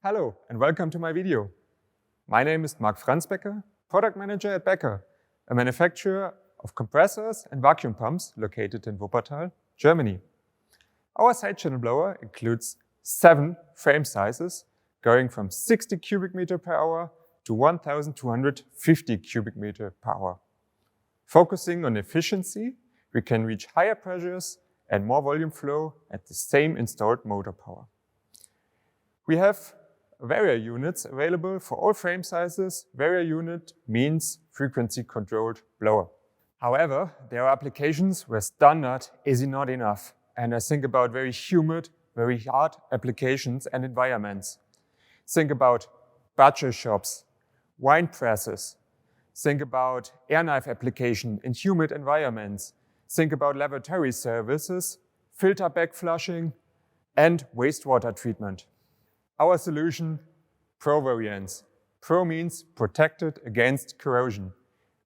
Hello and welcome to my video. My name is Marc Becker, Product Manager at Becker, a manufacturer of compressors and vacuum pumps located in Wuppertal, Germany. Our side channel blower includes 7 frame sizes going from 60 cubic meter per hour to 1250 cubic meter per hour. Focusing on efficiency, we can reach higher pressures and more volume flow at the same installed motor power. We have Varia units available for all frame sizes. Varia unit means frequency controlled blower. However, there are applications where standard is not enough. And I think about very humid, very hard applications and environments. Think about butcher shops, wine presses. Think about air knife application in humid environments. Think about laboratory services, filter back flushing, and wastewater treatment. Our solution, Pro variants. Pro means protected against corrosion.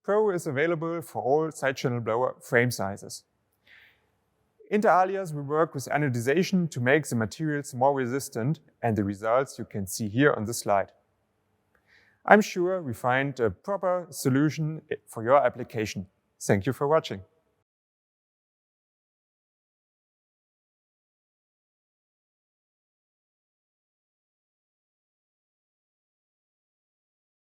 Pro is available for all side channel blower frame sizes. Inter alia, we work with anodization to make the materials more resistant, and the results you can see here on the slide. I'm sure we find a proper solution for your application. Thank you for watching.